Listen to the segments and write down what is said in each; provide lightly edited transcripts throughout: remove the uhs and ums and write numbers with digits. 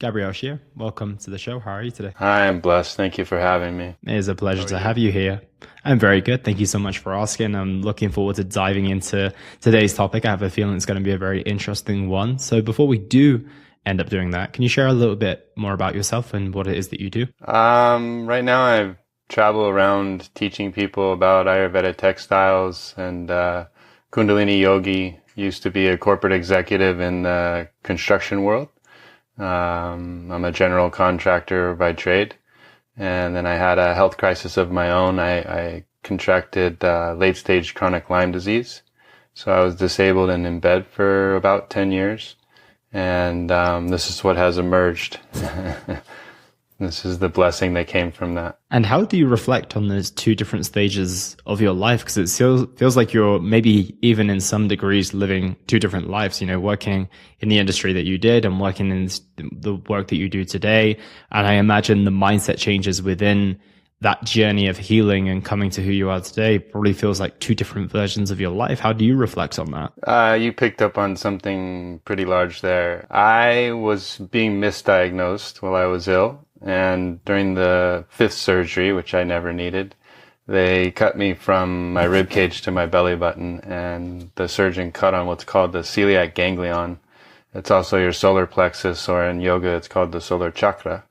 Gabriel Sheer, welcome to the show. How are you today? Hi, I'm blessed. Thank you for having me. It is a pleasure How are to you? have you here. I'm very good. Thank you so much for asking. I'm looking forward to diving into today's topic. I have a feeling it's going to be a very interesting one. So before we do end up doing that, can you share a little bit more about yourself and what it is that you do? Right now I travel around teaching people about Ayurvedic textiles and Kundalini yogi. Used to be a corporate executive in the construction world. I'm a general contractor by trade. And then I had a health crisis of my own. I contracted late stage chronic Lyme disease. So I was disabled and in bed for about 10 years. And this is what has emerged. This is the blessing that came from that. And how do you reflect on those two different stages of your life? Because it feels like you're maybe even in some degrees living two different lives, working in the industry that you did and working in the work that you do today. And I imagine the mindset changes within that journey of healing and coming to who you are today probably feels like two different versions of your life. How do you reflect on that? You picked up on something pretty large there. I was being misdiagnosed while I was ill. And during the fifth surgery, which I never needed, they cut me from my rib cage to my belly button, and the surgeon cut on what's called the celiac ganglion. It's also your solar plexus, or in yoga, it's called the solar chakra.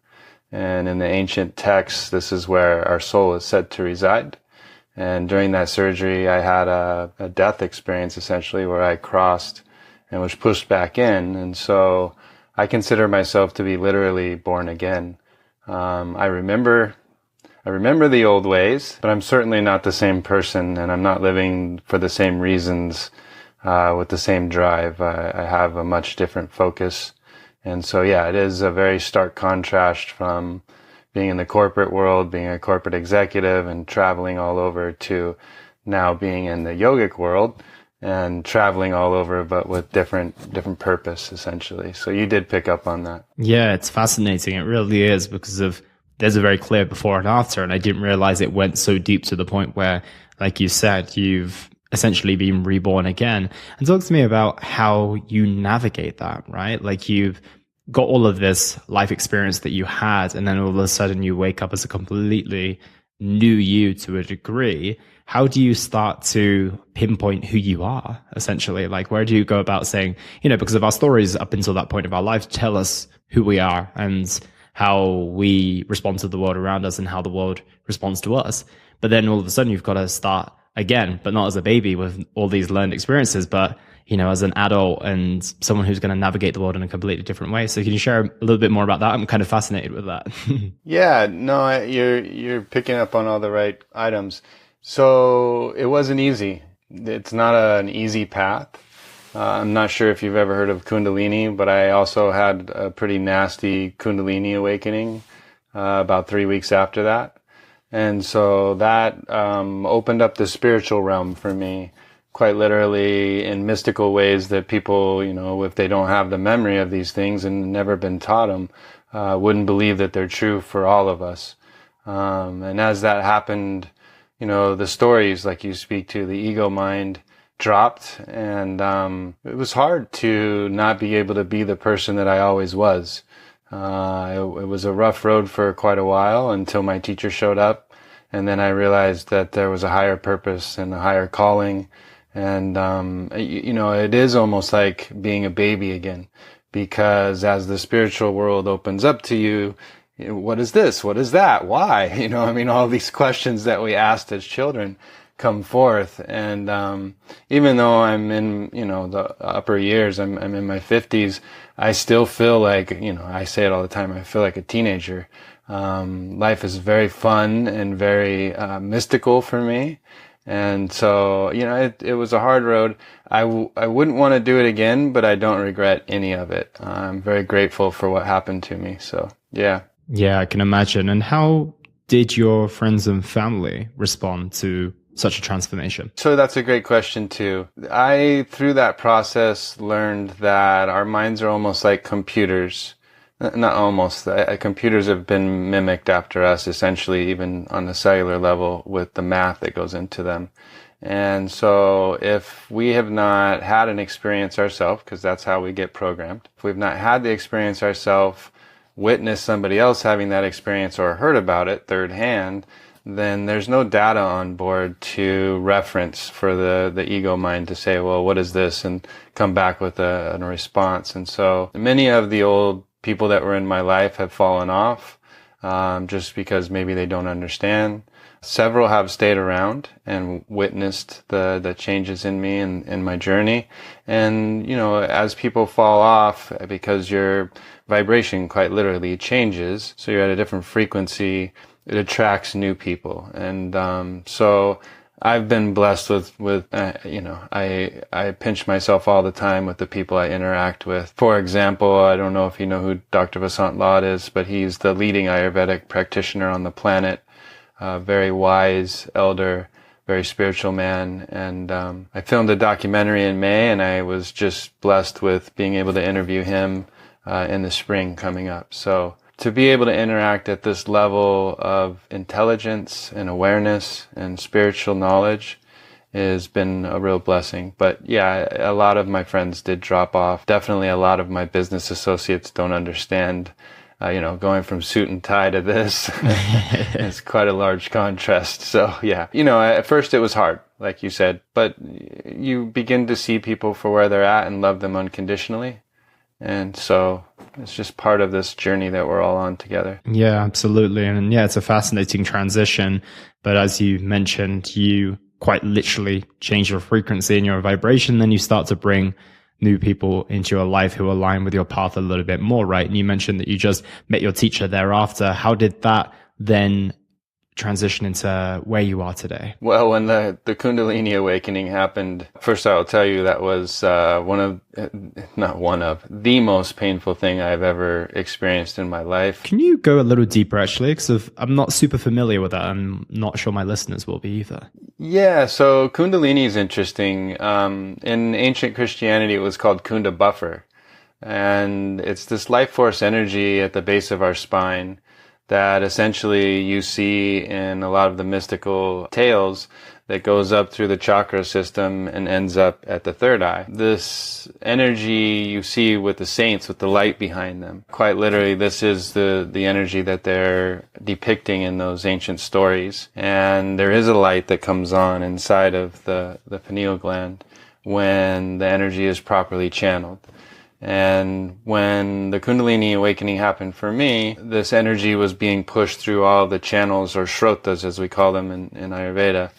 And in the ancient texts, this is where our soul is said to reside. And during that surgery, I had a death experience, essentially, where I crossed and was pushed back in. And so I consider myself to be literally born again. I remember the old ways, but I'm certainly not the same person, and I'm not living for the same reasons, with the same drive. I have a much different focus. And so, yeah, it is a very stark contrast from being in the corporate world, being a corporate executive and traveling all over, to now being in the yogic world and traveling all over, but with different purpose, essentially. So you did pick up on that. Yeah, it's fascinating. It really is because there's a very clear before and after. And I didn't realize it went so deep to the point where, like you said, you've essentially been reborn again. And talk to me about how you navigate that, right? Like you've got all of this life experience that you had, and then all of a sudden you wake up as a completely new you to a degree. How do you start to pinpoint who you are, essentially? Like, where do you go about saying, because of our stories up until that point of our life tell us who we are and how we respond to the world around us and how the world responds to us. But then all of a sudden you've got to start again, but not as a baby with all these learned experiences, but as an adult and someone who's going to navigate the world in a completely different way. So can you share a little bit more about that? I'm kind of fascinated with that. Yeah, no, you're picking up on all the right items. So it wasn't easy. It's not an easy path. I'm not sure if you've ever heard of Kundalini, but I also had a pretty nasty Kundalini awakening about 3 weeks after that. And so that opened up the spiritual realm for me, quite literally, in mystical ways that people, if they don't have the memory of these things and never been taught them, wouldn't believe that they're true for all of us. And as that happened, the stories like you speak to, the ego mind dropped, and it was hard to not be able to be the person that I always was. It was a rough road for quite a while until my teacher showed up, and then I realized that there was a higher purpose and a higher calling. And, it is almost like being a baby again, because as the spiritual world opens up to you, what is this? What is that? Why? All these questions that we asked as children come forth. And, even though I'm in, the upper years, I'm in my 50s, I still feel like, I say it all the time, I feel like a teenager. Life is very fun and very, mystical for me. And so, it was a hard road. I wouldn't want to do it again, but I don't regret any of it. I'm very grateful for what happened to me. So, yeah. Yeah, I can imagine. And how did your friends and family respond to such a transformation? So that's a great question too. Through that process, learned that our minds are almost like computers. Not almost. Computers have been mimicked after us, essentially, even on the cellular level, with the math that goes into them. And so if we have not had an experience ourselves, because that's how we get programmed, if we've not had the experience ourselves, witnessed somebody else having that experience or heard about it third hand, then there's no data on board to reference for the ego mind to say, well, what is this? And come back with a response. And so many of the old people that were in my life have fallen off, just because maybe they don't understand. Several have stayed around and witnessed the changes in me and in my journey. And, as people fall off, because your vibration quite literally changes, so you're at a different frequency, it attracts new people. And so I've been blessed with I pinch myself all the time with the people I interact with. For example, I don't know if you know who Dr. Vasant Lad is, but he's the leading Ayurvedic practitioner on the planet. Very wise elder, very spiritual man. And I filmed a documentary in May, and I was just blessed with being able to interview him in the spring coming up. So to be able to interact at this level of intelligence and awareness and spiritual knowledge has been a real blessing. But yeah, a lot of my friends did drop off. Definitely a lot of my business associates don't understand. Going from suit and tie to this is quite a large contrast. So yeah, at first it was hard, like you said, but you begin to see people for where they're at and love them unconditionally. And so it's just part of this journey that we're all on together. Yeah, absolutely. And yeah, it's a fascinating transition. But as you mentioned, you quite literally change your frequency and your vibration. Then you start to bring new people into your life who align with your path a little bit more, right? And you mentioned that you just met your teacher thereafter. How did that then transition into where you are today? Well, when the Kundalini Awakening happened, first I'll tell you that was the most painful thing I've ever experienced in my life. Can you go a little deeper, actually? Because I'm not super familiar with that. I'm not sure my listeners will be either. Yeah, so Kundalini is interesting. In ancient Christianity, it was called Kunda Buffer. And it's this life force energy at the base of our spine that essentially you see in a lot of the mystical tales that goes up through the chakra system and ends up at the third eye. This energy you see with the saints, with the light behind them. Quite literally, this is the energy that they're depicting in those ancient stories. And there is a light that comes on inside of the pineal gland when the energy is properly channeled. And when the Kundalini Awakening happened for me, this energy was being pushed through all the channels, or shrotas as we call them in Ayurveda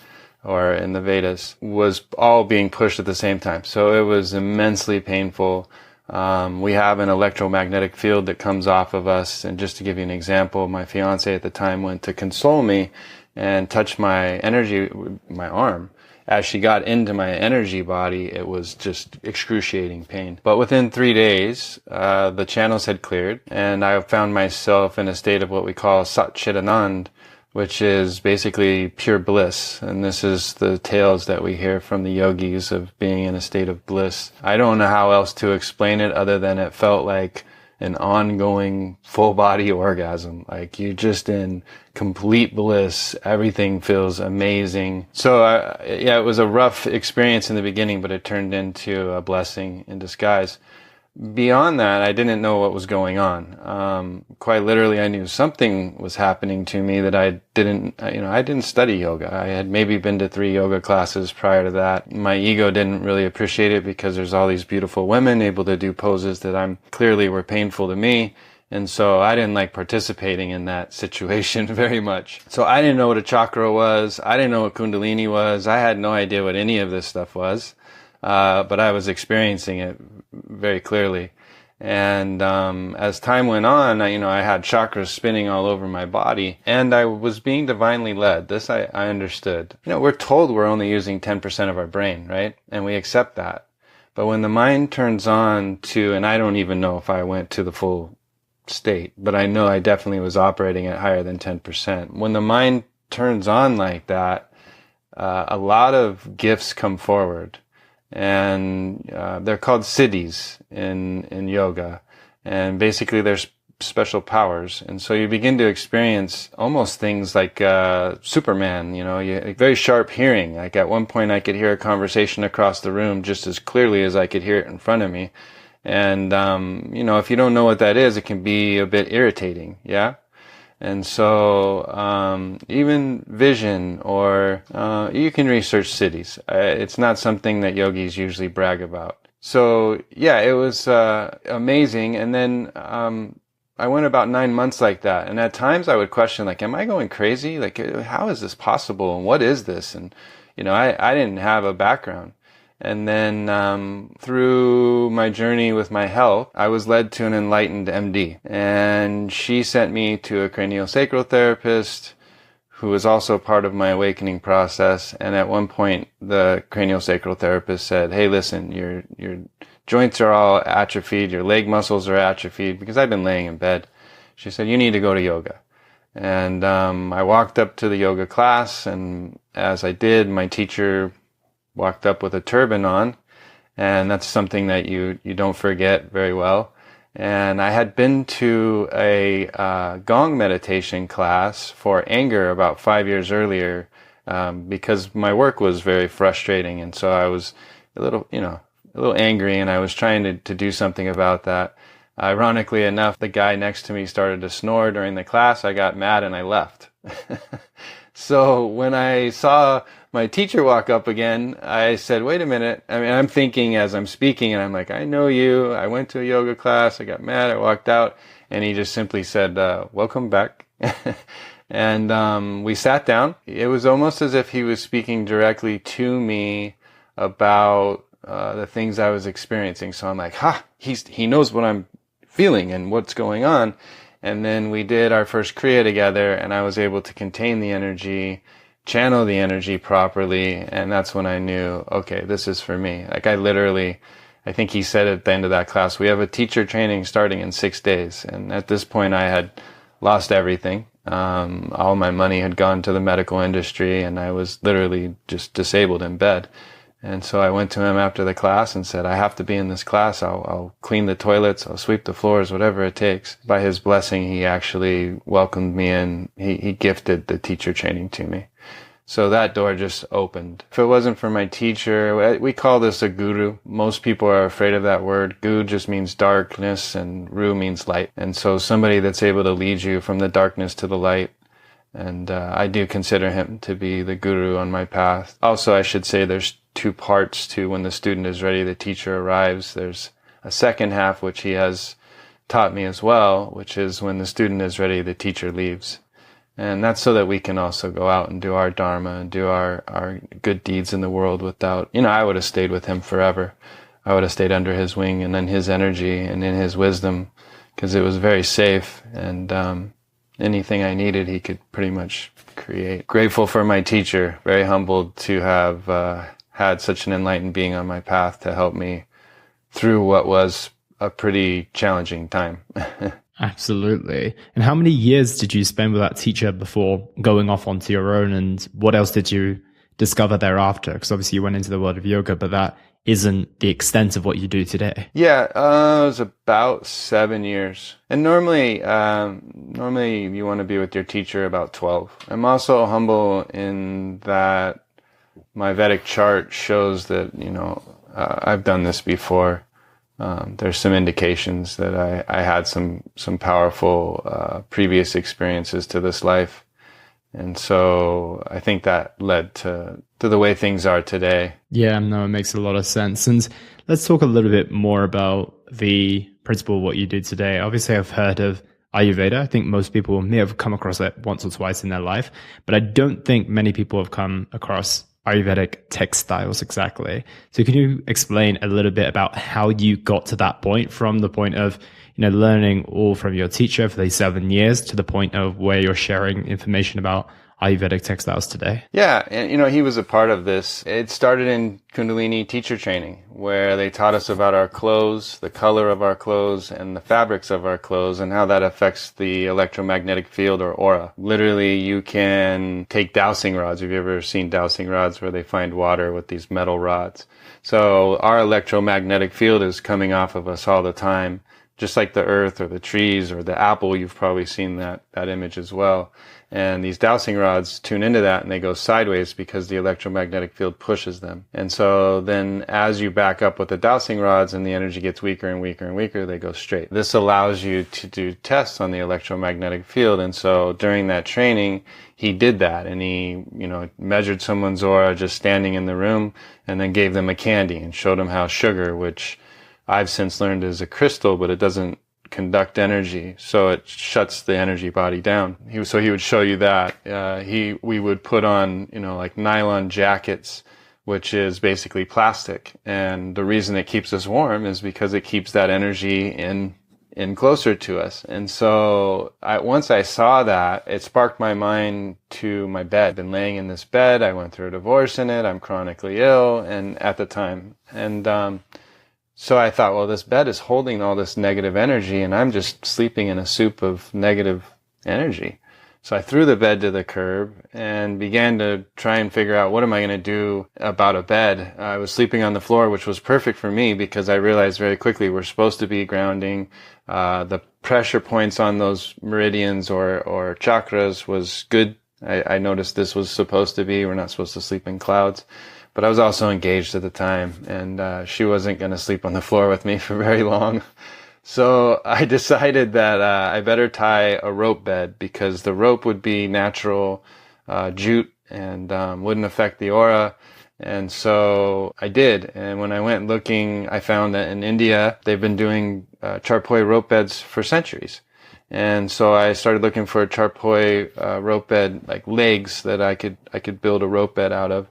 or in the Vedas, was all being pushed at the same time. So it was immensely painful. We have an electromagnetic field that comes off of us. And just to give you an example, my fiance at the time went to console me and touched my energy, my arm. As she got into my energy body, it was just excruciating pain. But within 3 days, the channels had cleared, and I found myself in a state of what we call Sat Chit Anand, which is basically pure bliss. And this is the tales that we hear from the yogis of being in a state of bliss. I don't know how else to explain it other than it felt like an ongoing full body orgasm. Like you're just in complete bliss. Everything feels amazing. So it was a rough experience in the beginning, but it turned into a blessing in disguise. Beyond that, I didn't know what was going on. Quite literally, I knew something was happening to me that I didn't study yoga. I had maybe been to 3 yoga classes prior to that. My ego didn't really appreciate it because there's all these beautiful women able to do poses that clearly were painful to me. And so I didn't like participating in that situation very much. So I didn't know what a chakra was. I didn't know what Kundalini was. I had no idea what any of this stuff was. But I was experiencing it very clearly. And as time went on, I had chakras spinning all over my body, and I was being divinely led. This I understood. We're told we're only using 10% of our brain, right? And we accept that. But when the mind turns on to, and I don't even know if I went to the full state, but I know I definitely was operating at higher than 10%. When the mind turns on like that, a lot of gifts come forward. And they're called siddhis in yoga, and basically they're special powers. And so you begin to experience almost things like Superman. Very sharp hearing. Like at one point I could hear a conversation across the room just as clearly as I could hear it in front of me. And, if you don't know what that is, it can be a bit irritating. Yeah. And so, even vision or, you can research cities. It's not something that yogis usually brag about. So yeah, it was, amazing. And then, I went about 9 months like that. And at times I would question, like, am I going crazy? Like, how is this possible? And what is this? And, I didn't have a background. And then through my journey with my health, I was led to an enlightened MD. And she sent me to a craniosacral therapist who was also part of my awakening process. And at one point, the craniosacral therapist said, hey, listen, your joints are all atrophied, your leg muscles are atrophied, because I've been laying in bed. She said, you need to go to yoga. And I walked up to the yoga class, and as I did, my teacher walked up with a turban on, and that's something that you don't forget very well. And I had been to a gong meditation class for anger about 5 years earlier, because my work was very frustrating, and so I was a little angry, and I was trying to do something about that. Ironically enough, the guy next to me started to snore during the class. I got mad and I left. So when I saw my teacher walk up again, I said, wait a minute. I mean, I'm thinking as I'm speaking, and I'm like, I know you. I went to a yoga class. I got mad. I walked out, and he just simply said, welcome back. And we sat down. It was almost as if he was speaking directly to me about the things I was experiencing. So I'm like, he knows what I'm feeling and what's going on. And then we did our first Kriya together, and I was able to contain the energy, channel the energy properly. And that's when I knew, okay, this is for me. Like I think he said at the end of that class, we have a teacher training starting in 6 days. And at this point I had lost everything. All my money had gone to the medical industry, and I was literally just disabled in bed. And so I went to him after the class and said, I have to be in this class. I'll clean the toilets. I'll sweep the floors, whatever it takes. By his blessing, he actually welcomed me in. He gifted the teacher training to me. So that door just opened. If it wasn't for my teacher, we call this a guru. Most people are afraid of that word. Gu just means darkness, and ru means light. And so somebody that's able to lead you from the darkness to the light. And I do consider him to be the guru on my path. Also, I should say there's 2 parts to when the student is ready, the teacher arrives. There's a second half, which he has taught me as well, which is when the student is ready, the teacher leaves. And that's so that we can also go out and do our dharma and do our good deeds in the world without, I would have stayed with him forever. I would have stayed under his wing and in his energy and in his wisdom, because it was very safe, and anything I needed, he could pretty much create. Grateful for my teacher, very humbled to have had such an enlightened being on my path to help me through what was a pretty challenging time. Absolutely. And how many years did you spend with that teacher before going off onto your own? And what else did you discover thereafter? Because obviously you went into the world of yoga, but that isn't the extent of what you do today. Yeah, it was about 7 years. And normally you want to be with your teacher about 12. I'm also humble in that my Vedic chart shows that, I've done this before. There's some indications that I had some powerful previous experiences to this life. And so I think that led to the way things are today. Yeah, no, it makes a lot of sense. And let's talk a little bit more about the principle of what you do today. Obviously, I've heard of Ayurveda. I think most people may have come across it once or twice in their life, but I don't think many people have come across Ayurvedic textiles exactly. So can you explain a little bit about how you got to that point, from the point of learning all from your teacher for these 7 years to the point of where you're sharing information about Ayurvedic textiles today? Yeah, and he was a part of this. It started in Kundalini teacher training, where they taught us about our clothes, the color of our clothes, and the fabrics of our clothes, and how that affects the electromagnetic field or aura. Literally, you can take dowsing rods. Have you ever seen dowsing rods where they find water with these metal rods? So our electromagnetic field is coming off of us all the time, just like the earth or the trees or the apple. You've probably seen that image as well. And these dowsing rods tune into that and they go sideways because the electromagnetic field pushes them. And so then as you back up with the dowsing rods and the energy gets weaker and weaker and weaker, they go straight. This allows you to do tests on the electromagnetic field. And so during that training, he did that, and he, measured someone's aura just standing in the room and then gave them a candy and showed them how sugar, which I've since learned is a crystal, but it doesn't conduct energy, so it shuts the energy body down. He would show you that. We would put on, like nylon jackets, which is basically plastic. And the reason it keeps us warm is because it keeps that energy in closer to us. And so once I saw that, it sparked my mind to my bed. I've been laying in this bed. I went through a divorce in it. I'm chronically ill and at the time. And, so I thought, well, this bed is holding all this negative energy and I'm just sleeping in a soup of negative energy. So I threw the bed to the curb and began to try and figure out what am I going to do about a bed. I was sleeping on the floor, which was perfect for me because I realized very quickly we're supposed to be grounding. The pressure points on those meridians or chakras was good. I noticed this was supposed to be. We're not supposed to sleep in clouds. But I was also engaged at the time, and she wasn't going to sleep on the floor with me for very long. So I decided that I better tie a rope bed because the rope would be natural jute and wouldn't affect the aura. And so I did. And when I went looking, I found that in India, they've been doing charpoy rope beds for centuries. And so I started looking for a charpoy rope bed, like legs that I could build a rope bed out of.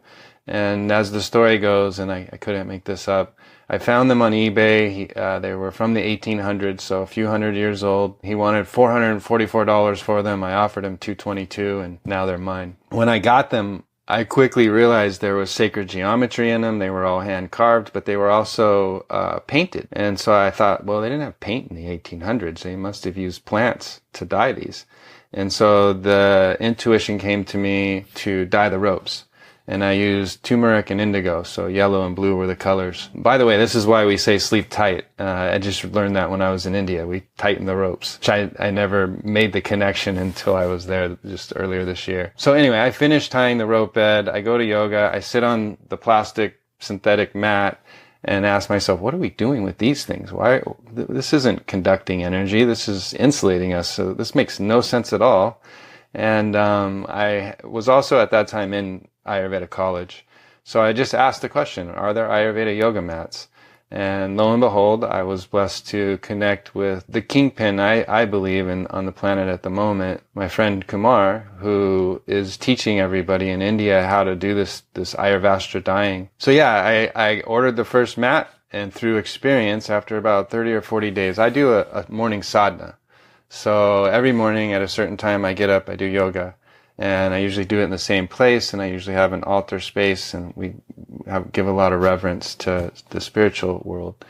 And as the story goes, and I couldn't make this up, I found them on eBay. They were from the 1800s, so a few hundred years old. He wanted $444 for them. I offered him $222, and now they're mine. When I got them, I quickly realized there was sacred geometry in them. They were all hand carved, but they were also painted. And so I thought, well, they didn't have paint in the 1800s. They must have used plants to dye these. And so the intuition came to me to dye the ropes. And I used turmeric and indigo, so yellow and blue were the colors. By the way, this is why we say sleep tight. I just learned that when I was in India. We tighten the ropes, which I never made the connection until I was there just earlier this year. So anyway, I finished tying the rope bed. I go to yoga. I sit on the plastic synthetic mat and ask myself, what are we doing with these things? Why? This isn't conducting energy. This is insulating us. So this makes no sense at all. And I was also at that time in Ayurvedic college. So I just asked the question, are there Ayurveda yoga mats? And lo and behold, I was blessed to connect with the kingpin, I believe, on the planet at the moment, my friend Kumar, who is teaching everybody in India how to do this Ayurvastra dyeing. So yeah, I ordered the first mat, and through experience, after about 30 or 40 days, I do a morning sadhana. So every morning at a certain time I get up, I do yoga. And I usually do it in the same place, and I usually have an altar space, and we give a lot of reverence to the spiritual world.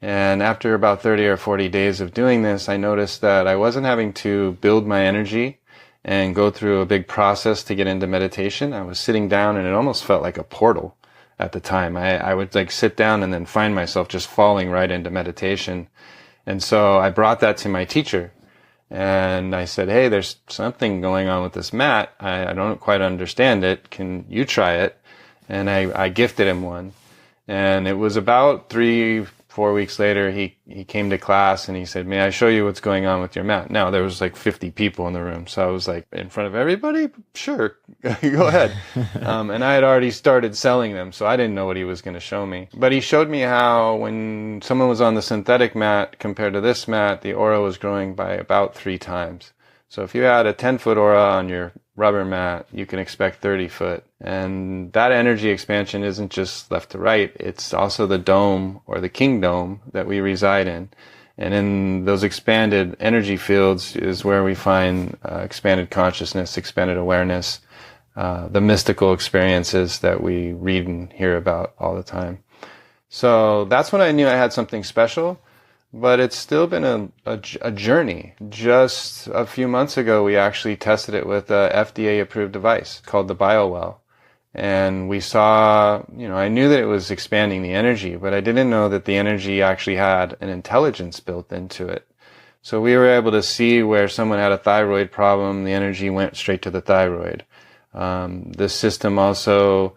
And after about 30 or 40 days of doing this, I noticed that I wasn't having to build my energy and go through a big process to get into meditation. I was sitting down, and it almost felt like a portal at the time. I would like sit down and then find myself just falling right into meditation. And so I brought that to my teacher. And I said, hey, there's something going on with this mat. I don't quite understand it. Can you try it? And I gifted him one. And it was about 3-4 weeks later, he came to class and he said, may I show you what's going on with your mat? Now, there was like 50 people in the room. So I was like, in front of everybody? Sure, go ahead. And I had already started selling them, so I didn't know what he was going to show me. But he showed me how when someone was on the synthetic mat compared to this mat, the aura was growing by about 3 times. So if you had a 10-foot aura on your rubber mat, you can expect 30 foot. And that energy expansion isn't just left to right. It's also the dome or the kingdom that we reside in. And in those expanded energy fields is where we find expanded consciousness, expanded awareness, the mystical experiences that we read and hear about all the time. So that's when I knew I had something special. But it's still been a journey. Just a few months ago, we actually tested it with a FDA-approved device called the Biowell. And we saw, I knew that it was expanding the energy, but I didn't know that the energy actually had an intelligence built into it. So we were able to see where someone had a thyroid problem, the energy went straight to the thyroid. This system also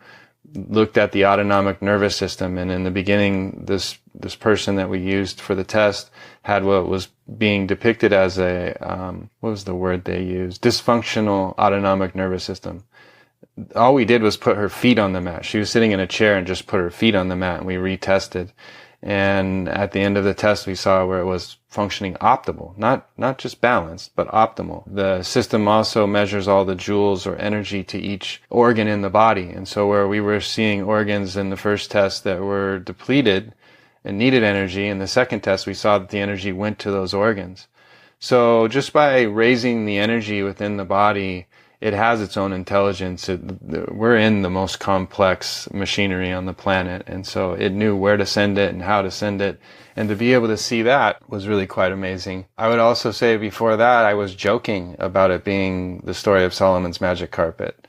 looked at the autonomic nervous system, and in the beginning, this person that we used for the test had what was being depicted as a, what was the word they used? Dysfunctional autonomic nervous system. All we did was put her feet on the mat. She was sitting in a chair and just put her feet on the mat, and we retested. And at the end of the test, we saw where it was functioning optimal, not just balanced, but optimal. The system also measures all the joules or energy to each organ in the body. And so where we were seeing organs in the first test that were depleted and needed energy, in the second test, we saw that the energy went to those organs. So just by raising the energy within the body, it has its own intelligence. We're in the most complex machinery on the planet, and so it knew where to send it and how to send it. And to be able to see that was really quite amazing. I would also say before that, I was joking about it being the story of Solomon's magic carpet.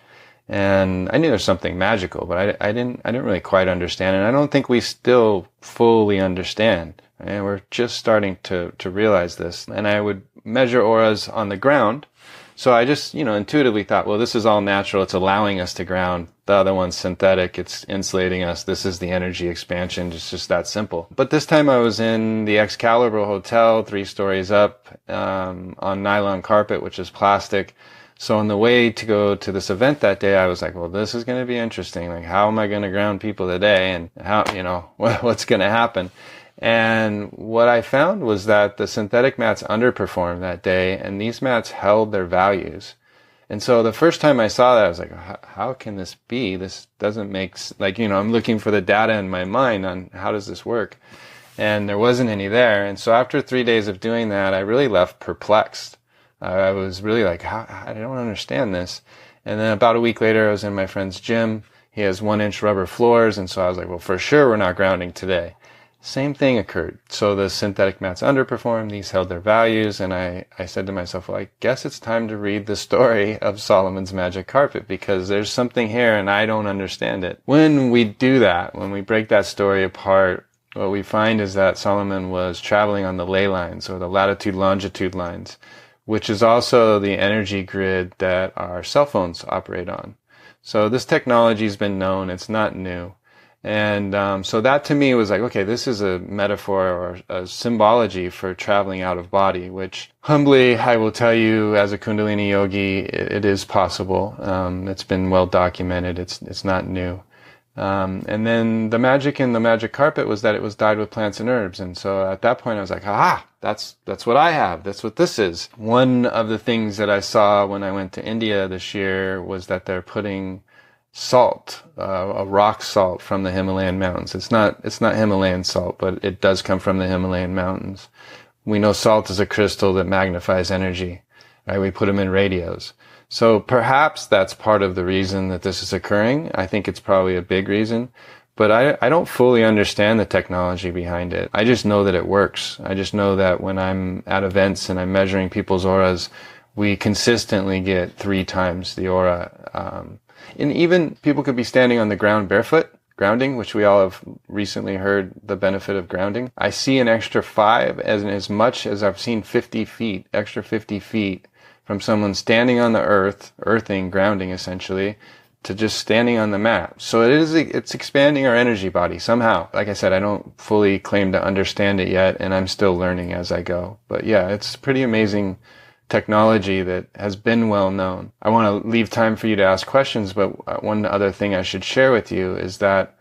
And I knew there's something magical, but I didn't really quite understand. And I don't think we still fully understand. And we're just starting to realize this. And I would measure auras on the ground. So I just, intuitively thought, well, this is all natural. It's allowing us to ground. The other one's synthetic. It's insulating us. This is the energy expansion. It's just that simple. But this time I was in the Excalibur Hotel, 3 stories up, on nylon carpet, which is plastic. So on the way to go to this event that day, I was like, well, this is going to be interesting. Like, how am I going to ground people today? And how, what's going to happen? And what I found was that the synthetic mats underperformed that day, and these mats held their values. And so the first time I saw that, I was like, how can this be? This doesn't make, I'm looking for the data in my mind on how does this work? And there wasn't any there. And so after 3 days of doing that, I really left perplexed. I was really like, I don't understand this. And then about a week later, I was in my friend's gym. He has 1-inch rubber floors. And so I was like, well, for sure, we're not grounding today. Same thing occurred. So the synthetic mats underperformed, these held their values, and I said to myself, well, I guess it's time to read the story of Solomon's magic carpet, because there's something here and I don't understand it. When we do that, when we break that story apart, what we find is that Solomon was traveling on the ley lines, or the latitude-longitude lines, which is also the energy grid that our cell phones operate on. So this technology has been known, it's not new. And so that to me was like, okay, this is a metaphor or a symbology for traveling out of body, which humbly I will tell you as a Kundalini yogi, it is possible. It's been well documented. It's not new. And then the magic in the magic carpet was that it was dyed with plants and herbs. And so at that point I was like, that's what I have. That's what this is. One of the things that I saw when I went to India this year was that they're putting salt, a rock salt from the Himalayan mountains. It's not Himalayan salt, but it does come from the Himalayan mountains. We know salt is a crystal that magnifies energy, right? We put them in radios. So perhaps that's part of the reason that this is occurring. I think it's probably a big reason, but I don't fully understand the technology behind it. I just know that it works. I just know that when I'm at events and I'm measuring people's auras, we consistently get 3 times the aura. And even people could be standing on the ground barefoot, grounding, which we all have recently heard the benefit of grounding. I see an extra 5 as much as I've seen 50 feet, extra 50 feet from someone standing on the earth, earthing, grounding essentially, to just standing on the mat. So it's expanding our energy body somehow. Like I said, I don't fully claim to understand it yet, and I'm still learning as I go. But yeah, it's pretty amazing technology that has been well known. I want to leave time for you to ask questions, but one other thing I should share with you is that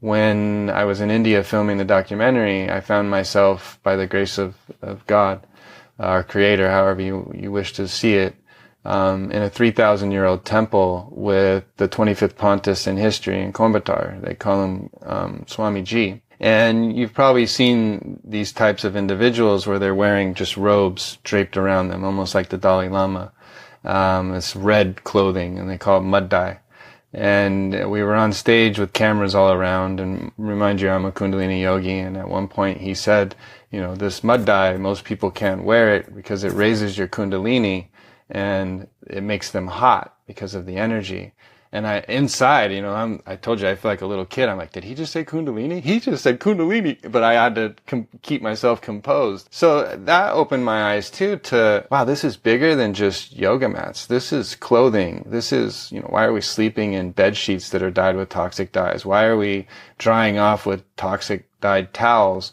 when I was in India filming the documentary, I found myself, by the grace of God, our creator, however you wish to see it, in a 3,000-year-old temple with the 25th Pontiff in history in Coimbatore. They call him Swamiji. And you've probably seen these types of individuals where they're wearing just robes draped around them, almost like the Dalai Lama. It's red clothing, and they call it mud dye. And we were on stage with cameras all around, and remind you, I'm a Kundalini yogi, and at one point he said, this mud dye, most people can't wear it because it raises your Kundalini, and it makes them hot because of the energy. And inside, I told you, I feel like a little kid. I'm like, did he just say Kundalini? He just said Kundalini, but I had to keep myself composed. So that opened my eyes too to, wow, this is bigger than just yoga mats. This is clothing. This is, why are we sleeping in bed sheets that are dyed with toxic dyes? Why are we drying off with toxic dyed towels?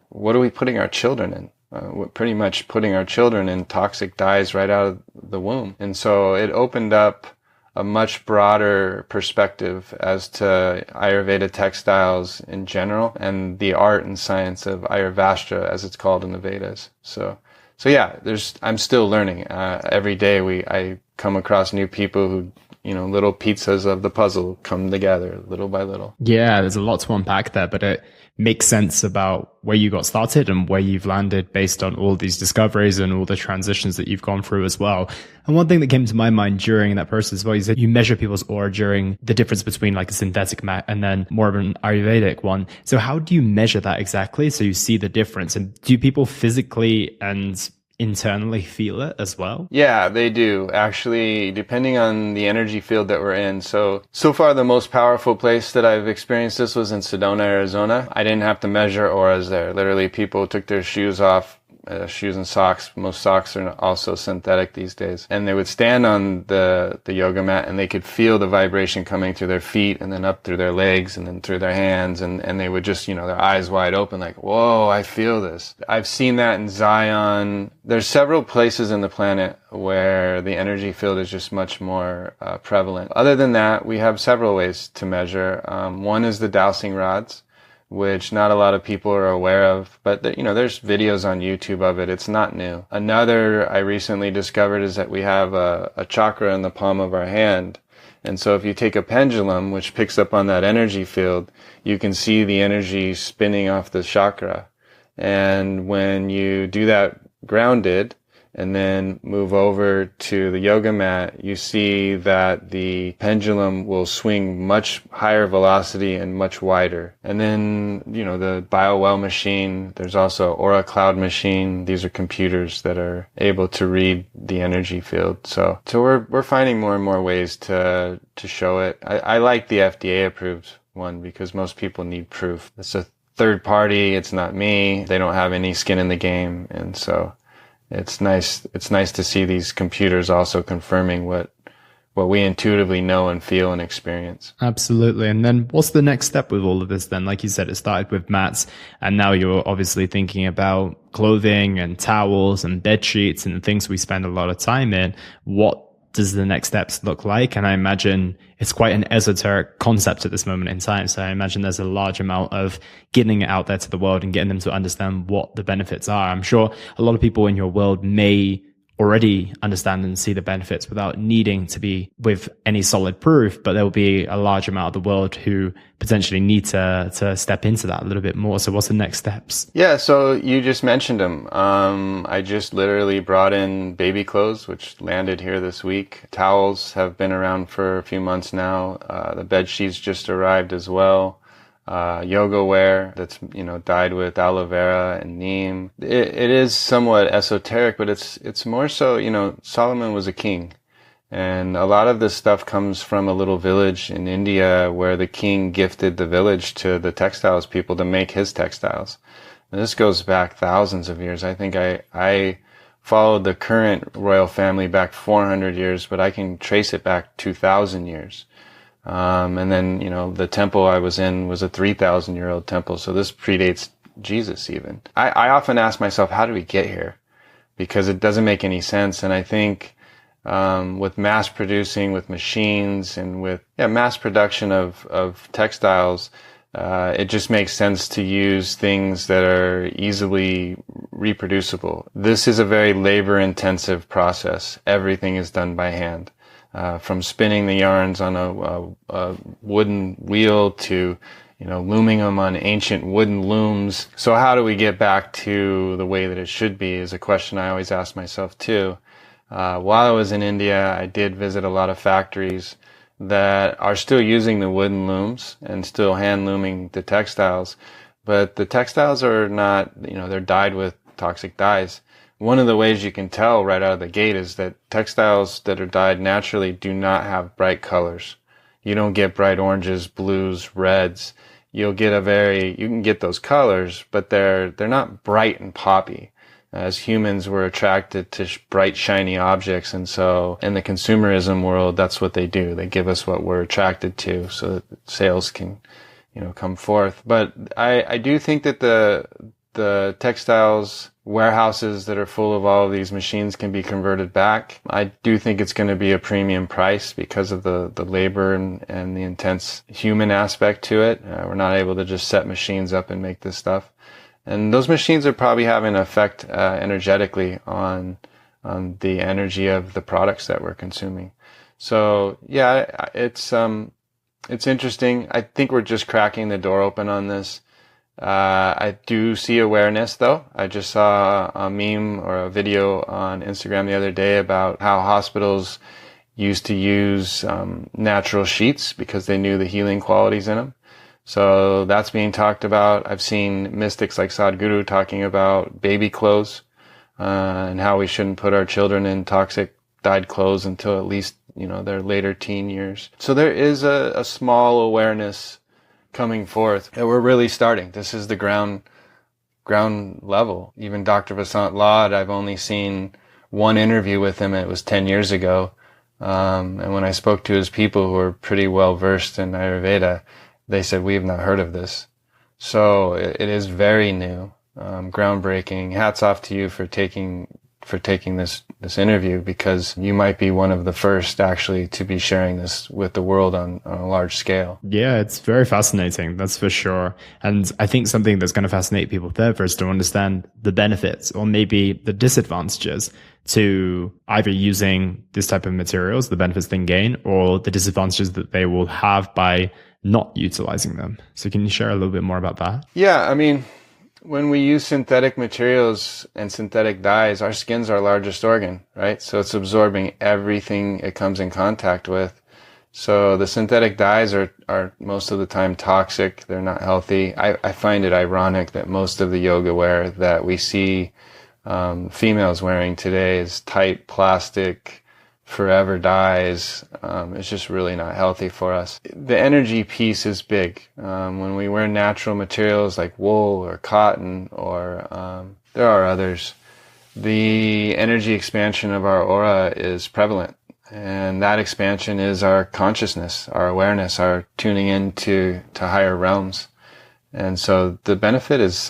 What are we putting our children in? We're pretty much putting our children in toxic dyes right out of the womb. And so it opened up a much broader perspective as to Ayurveda textiles in general and the art and science of Ayurveda, as it's called in the Vedas. So yeah, I'm still learning. Every day I come across new people who, little pizzas of the puzzle come together little by little. Yeah, there's a lot to unpack there, but it makes sense about where you got started and where you've landed based on all these discoveries and all the transitions that you've gone through as well. And one thing that came to my mind during that process as well is that you measure people's aura during the difference between like a synthetic mat and then more of an Ayurvedic one. So how do you measure that exactly so you see the difference? And do people physically and internally feel it as well? Yeah, they do, actually, depending on the energy field that we're in. So far the most powerful place that I've experienced this was in Sedona, Arizona. I didn't have to measure auras there. Literally, people took their shoes off, shoes and socks. Most socks are also synthetic these days. And they would stand on the yoga mat and they could feel the vibration coming through their feet and then up through their legs and then through their hands. And they would just, their eyes wide open like, whoa, I feel this. I've seen that in Zion. There's several places in the planet where the energy field is just much more prevalent. Other than that, we have several ways to measure. One is the dowsing rods, which not a lot of people are aware of, but there's videos on YouTube of it. It's not new. Another I recently discovered is that we have a chakra in the palm of our hand. And so if you take a pendulum, which picks up on that energy field, you can see the energy spinning off the chakra. And when you do that grounded and then move over to the yoga mat, you see that the pendulum will swing much higher velocity and much wider. And then, the Biowell machine, there's also Aura Cloud machine. These are computers that are able to read the energy field. So we're finding more and more ways to show it. I like the FDA approved one because most people need proof. It's a third party. It's not me. They don't have any skin in the game. And so it's nice to see these computers also confirming what we intuitively know and feel and experience. Absolutely. And then what's the next step with all of this then? Like you said, it started with mats and now you're obviously thinking about clothing and towels and bed sheets and things we spend a lot of time in. What does the next steps look like? And I imagine it's quite an esoteric concept at this moment in time. So I imagine there's a large amount of getting it out there to the world and getting them to understand what the benefits are. I'm sure a lot of people in your world may already understand and see the benefits without needing to be with any solid proof, but there will be a large amount of the world who potentially need to step into that a little bit more. So what's the next steps? Yeah, so you just mentioned them. I just literally brought in baby clothes, which landed here this week. Towels have been around for a few months now. The bed sheets just arrived as well. Yoga wear that's, dyed with aloe vera and neem. It is somewhat esoteric, but it's more so, Solomon was a king. And a lot of this stuff comes from a little village in India where the king gifted the village to the textiles people to make his textiles. And this goes back thousands of years. I think I followed the current royal family back 400 years, but I can trace it back 2,000 years. And then, the temple I was in was a 3,000-year-old temple. So this predates Jesus even. I often ask myself, how did we get here? Because it doesn't make any sense. And I think, with mass producing, with machines and with mass production of textiles, it just makes sense to use things that are easily reproducible. This is a very labor-intensive process. Everything is done by hand. From spinning the yarns on a wooden wheel to, looming them on ancient wooden looms. So how do we get back to the way that it should be is a question I always ask myself too. While I was in India, I did visit a lot of factories that are still using the wooden looms and still hand looming the textiles. But the textiles are not, they're dyed with toxic dyes. One of the ways you can tell right out of the gate is that textiles that are dyed naturally do not have bright colors. You don't get bright oranges, blues, reds. You can get those colors, but they're not bright and poppy. As humans, we're attracted to bright, shiny objects. And so in the consumerism world, that's what they do. They give us what we're attracted to so that sales can, come forth. But I do think that the textiles warehouses that are full of all of these machines can be converted back. I do think it's going to be a premium price because of the labor and the intense human aspect to it. We're not able to just set machines up and make this stuff. And those machines are probably having an effect energetically on the energy of the products that we're consuming. So yeah, it's interesting. I think we're just cracking the door open on this. I do see awareness though. I just saw a meme or a video on Instagram the other day about how hospitals used to use natural sheets because they knew the healing qualities in them. So that's being talked about. I've seen mystics like Sadhguru talking about baby clothes, and how we shouldn't put our children in toxic dyed clothes until at least, their later teen years. So there is a small awareness coming forth, and we're really starting. This is the ground level. Even Dr. Vasant Lad, I've only seen one interview with him. It was 10 years ago. And when I spoke to his people who are pretty well versed in Ayurveda, they said, we have not heard of this. So it is very new, groundbreaking. Hats off to you for taking this interview, because you might be one of the first actually to be sharing this with the world on a large scale. Yeah, it's very fascinating. That's for sure. And I think something that's going to fascinate people further is to understand the benefits or maybe the disadvantages to either using this type of materials, the benefits they gain, or the disadvantages that they will have by not utilizing them. So can you share a little bit more about that? Yeah, I mean, when we use synthetic materials and synthetic dyes, our skin's our largest organ, right? So it's absorbing everything it comes in contact with. So the synthetic dyes are most of the time toxic. They're not healthy. I find it ironic that most of the yoga wear that we see females wearing today is tight plastic, forever dyes. It's just really not healthy for us. The energy piece is big. When we wear natural materials like wool or cotton, or there are others, the energy expansion of our aura is prevalent. And that expansion is our consciousness, our awareness, our tuning into higher realms. And so the benefit is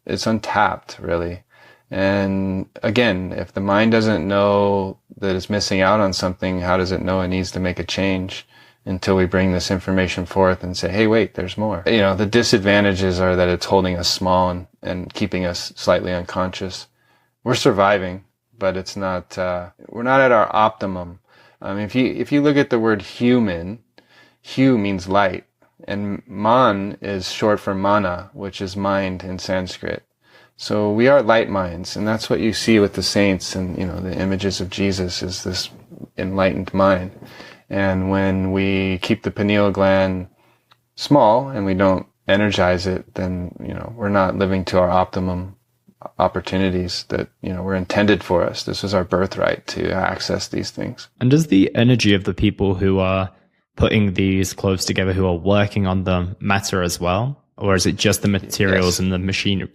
it's untapped, really. And again, if the mind doesn't know that it's missing out on something, how does it know it needs to make a change until we bring this information forth and say, hey, wait, there's more. The disadvantages are that it's holding us small and keeping us slightly unconscious. We're surviving, but it's not, we're not at our optimum. If you look at the word human, hu means light, and man is short for mana, which is mind in Sanskrit. So we are light minds, and that's what you see with the saints and, the images of Jesus is this enlightened mind. And when we keep the pineal gland small and we don't energize it, then, we're not living to our optimum opportunities that, were intended for us. This was our birthright to access these things. And does the energy of the people who are putting these clothes together, who are working on them, matter as well? Or is it just the materials and the machine,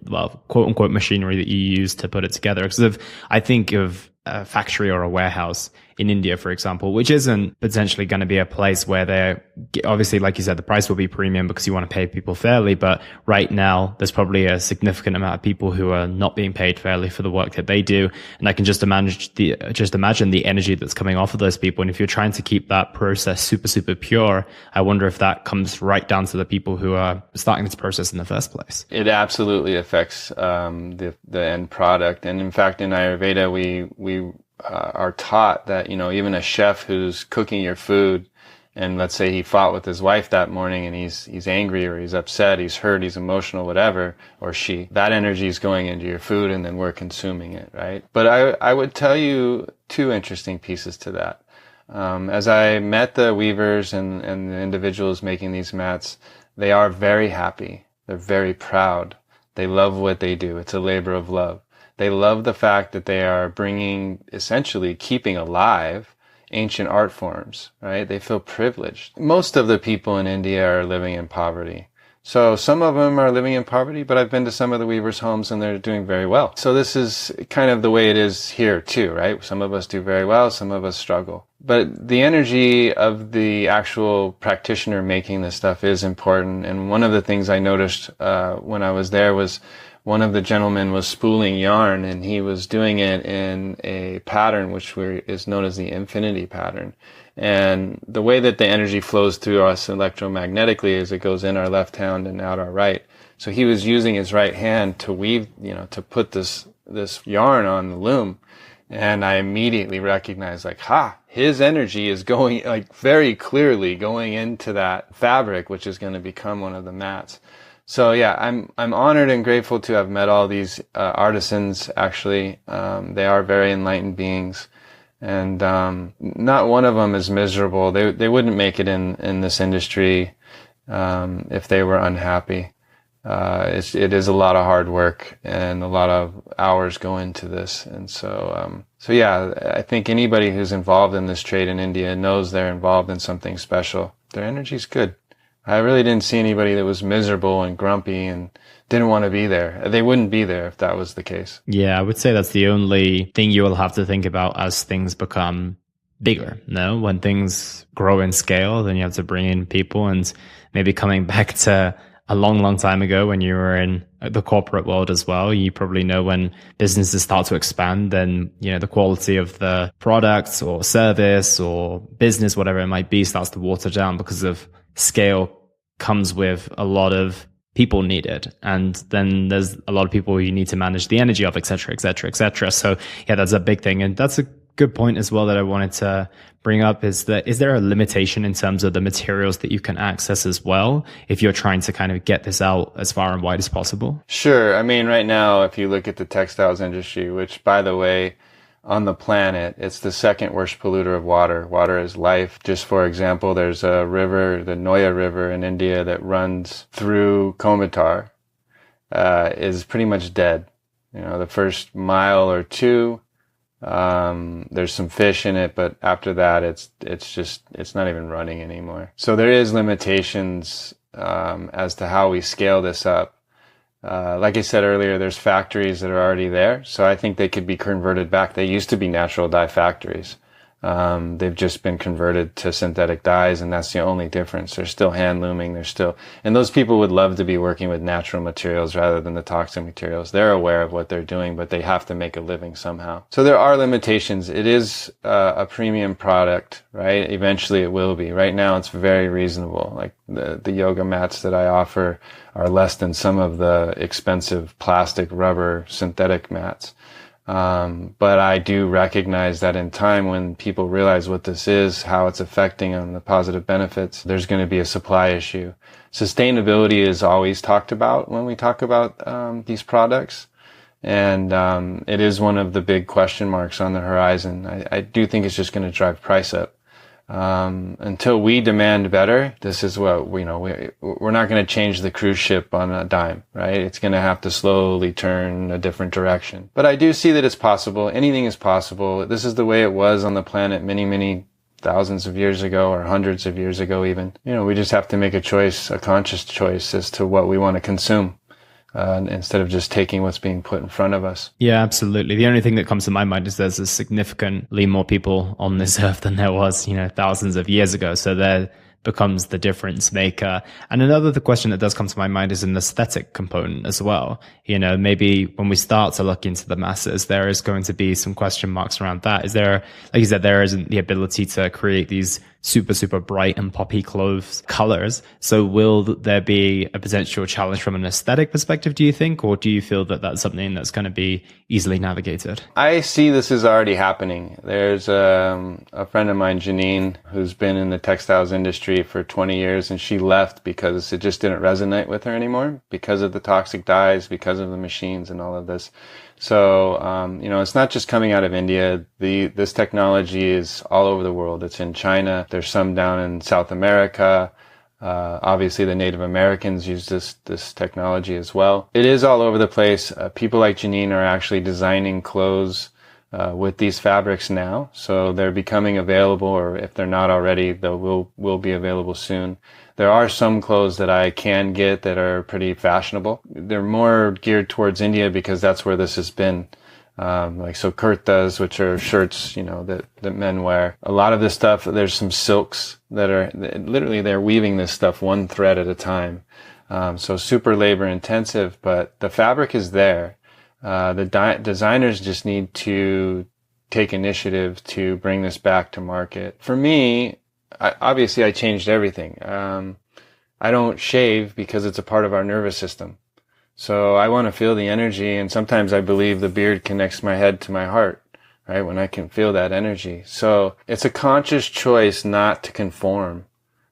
quote unquote machinery that you use to put it together? Because I think of a factory or a warehouse in India, for example, which isn't potentially going to be a place where they're obviously, like you said, the price will be premium because you want to pay people fairly. But right now, there's probably a significant amount of people who are not being paid fairly for the work that they do. And I can just imagine the energy that's coming off of those people. And if you're trying to keep that process super, super pure, I wonder if that comes right down to the people who are starting this process in the first place. It absolutely affects the end product. And in fact, in Ayurveda, we are taught that, even a chef who's cooking your food, and let's say he fought with his wife that morning and he's angry or he's upset, he's hurt, he's emotional, whatever, or she, that energy is going into your food and then we're consuming it, right? But I would tell you two interesting pieces to that. As I met the weavers and the individuals making these mats, they are very happy. They're very proud. They love what they do. It's a labor of love. They love the fact that they are essentially keeping alive ancient art forms, right? They feel privileged. Most of the people in India are living in poverty. So some of them are living in poverty, but I've been to some of the weavers' homes and they're doing very well. So this is kind of the way it is here too, right? Some of us do very well, some of us struggle. But the energy of the actual practitioner making this stuff is important. And one of the things I noticed when I was there was one of the gentlemen was spooling yarn, and he was doing it in a pattern which is known as the infinity pattern. And the way that the energy flows through us electromagnetically is it goes in our left hand and out our right. So he was using his right hand to weave, to put this yarn on the loom. And I immediately recognized, like, his energy is going, like, very clearly going into that fabric, which is going to become one of the mats. So yeah, I'm honored and grateful to have met all these artisans. Actually, they are very enlightened beings, and not one of them is miserable. They wouldn't make it in this industry if they were unhappy. It is a lot of hard work and a lot of hours go into this, and so yeah, I think anybody who's involved in this trade in India knows they're involved in something special. Their energy's good. I really didn't see anybody that was miserable and grumpy and didn't want to be there. They wouldn't be there if that was the case. Yeah, I would say that's the only thing you will have to think about as things become bigger. No, when things grow in scale, then you have to bring in people. And maybe coming back to a long time ago when you were in the corporate world as well, you probably know when businesses start to expand, then, the quality of the product or service or business, whatever it might be, starts to water down because of scale comes with a lot of people needed. And then there's a lot of people you need to manage the energy of, et cetera, et cetera, et cetera. So yeah, that's a big thing. And that's a good point as well that I wanted to bring up is there a limitation in terms of the materials that you can access as well if you're trying to kind of get this out as far and wide as possible? Sure. I mean, right now, if you look at the textiles industry, which, by the way, on the planet, it's the second worst polluter of water. Water is life. Just for example, there's a river, the Noya River in India, that runs through Coimbatore, is pretty much dead. The first mile or two, there's some fish in it, but after that, it's not even running anymore. So there is limitations, as to how we scale this up. Like I said earlier, there's factories that are already there, so I think they could be converted back. They used to be natural dye factories. They've just been converted to synthetic dyes, and that's the only difference. They're still hand looming. And those people would love to be working with natural materials rather than the toxic materials. They're aware of what they're doing, but they have to make a living somehow. So there are limitations. It is a premium product, right? Eventually it will be. Right now it's very reasonable. Like the yoga mats that I offer are less than some of the expensive plastic, rubber, synthetic mats. But I do recognize that in time, when people realize what this is, how it's affecting on the positive benefits, there's going to be a supply issue. Sustainability is always talked about when we talk about these products. And it is one of the big question marks on the horizon. I do think it's just going to drive price up. Until we demand better, this is what, we're not going to change the cruise ship on a dime, right? It's going to have to slowly turn a different direction. But I do see that it's possible. Anything is possible. This is the way it was on the planet many, many thousands of years ago, or hundreds of years ago even. We just have to make a choice, a conscious choice as to what we want to consume. Instead of just taking what's being put in front of us. Yeah, absolutely. The only thing that comes to my mind is there's a significantly more people on this earth than there was, thousands of years ago. So there becomes the difference maker. And another question that does come to my mind is an aesthetic component as well. Maybe when we start to look into the masses, there is going to be some question marks around that. Is there, like you said, there isn't the ability to create these super, super bright and poppy clothes colors. So will there be a potential challenge from an aesthetic perspective, do you think? Or do you feel that that's something that's going to be easily navigated? I see this is already happening. There's a friend of mine, Janine, who's been in the textiles industry for 20 years, and she left because it just didn't resonate with her anymore because of the toxic dyes, because of the machines and all of this. So, it's not just coming out of India. This technology is all over the world. It's in China. There's some down in South America. Obviously the Native Americans use this technology as well. It is all over the place. People like Janine are actually designing clothes, with these fabrics now. So they're becoming available, or if they're not already, they will be available soon. There are some clothes that I can get that are pretty fashionable. They're more geared towards India because that's where this has been. Like so kurtas, which are shirts, that men wear. A lot of this stuff, there's some silks that are literally they're weaving this stuff one thread at a time. So super labor intensive, but the fabric is there. The designers just need to take initiative to bring this back to market. For me, obviously I changed everything. I don't shave because it's a part of our nervous system. So I want to feel the energy, and sometimes I believe the beard connects my head to my heart, right? When I can feel that energy. So it's a conscious choice not to conform,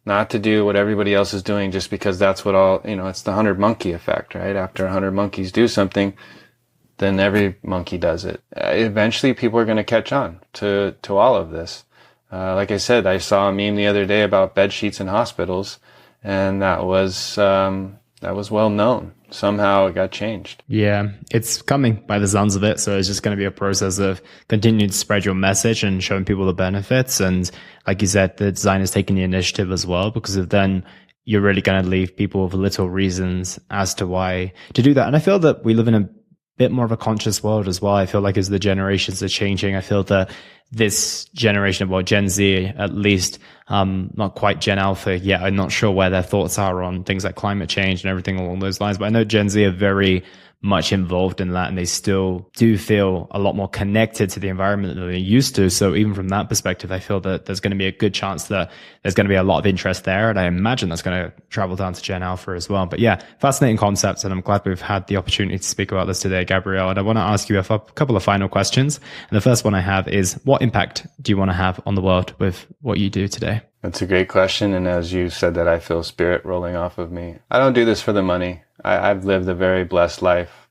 not to do what everybody else is doing just because that's what it's the 100 monkey effect, right? After 100 monkeys do something, then every monkey does it. Eventually people are going to catch on to all of this. Like I said, I saw a meme the other day about bed sheets in hospitals, and that was well known. Somehow it got changed. Yeah, it's coming by the sounds of it. So it's just going to be a process of continuing to spread your message and showing people the benefits. And like you said, the designers taking the initiative as well, because of then you're really going to leave people with little reasons as to why to do that. And I feel that we live in a bit more of a conscious world as well. I feel like as the generations are changing, I feel that this generation of Gen Z, at least, not quite Gen Alpha yet. I'm not sure where their thoughts are on things like climate change and everything along those lines, but I know Gen Z are very much involved in that, and they still do feel a lot more connected to the environment than they used to. So even from that perspective, I feel that there's going to be a good chance that there's going to be a lot of interest there. And I imagine that's going to travel down to Gen Alpha as well. But yeah, fascinating concepts. And I'm glad we've had the opportunity to speak about this today, Gabriel. And I want to ask you a couple of final questions. And the first one I have is, what impact do you want to have on the world with what you do today? That's a great question. And as you said that, I feel spirit rolling off of me. I don't do this for the money. I've lived a very blessed life.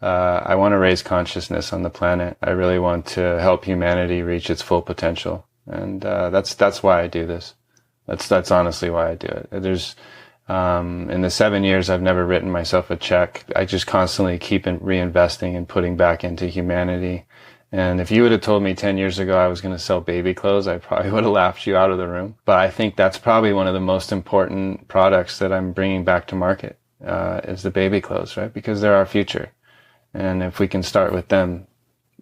I want to raise consciousness on the planet. I really want to help humanity reach its full potential. And that's why I do this. That's honestly why I do it. There's in the 7 years, I've never written myself a check. I just constantly keep reinvesting and putting back into humanity. And if you would have told me 10 years ago I was going to sell baby clothes, I probably would have laughed you out of the room. But I think that's probably one of the most important products that I'm bringing back to market, is the baby clothes, right? Because they're our future. And if we can start with them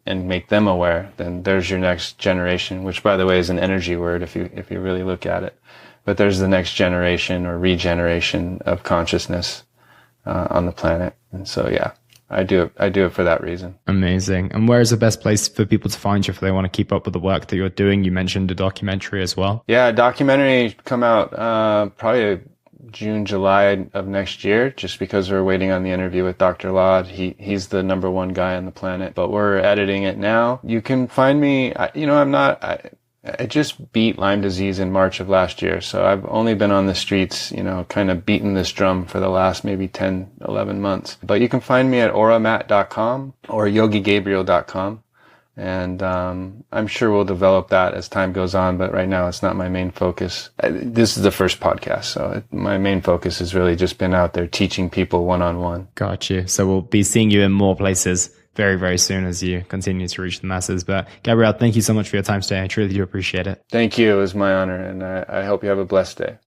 and make them aware, then there's your next generation, which by the way is an energy word if you really look at it. But there's the next generation or regeneration of consciousness on the planet. And so yeah, I do it for that reason. Amazing. And where is the best place for people to find you if they want to keep up with the work that you're doing? You mentioned a documentary as well. Yeah, a documentary come out probably June, July of next year, just because we're waiting on the interview with Dr. Lod. He's the number one guy on the planet, but we're editing it now. You can find me, I just beat Lyme disease in March of last year. So I've only been on the streets, kind of beating this drum for the last maybe 10, 11 months. But you can find me at auramat.com or yogigabriel.com. And I'm sure we'll develop that as time goes on, but right now it's not my main focus. This is the first podcast, so my main focus has really just been out there teaching people one-on-one. Got you. So we'll be seeing you in more places very, very soon as you continue to reach the masses. But Gabriel, thank you so much for your time today. I truly do appreciate it. Thank you. It was my honor, and I hope you have a blessed day.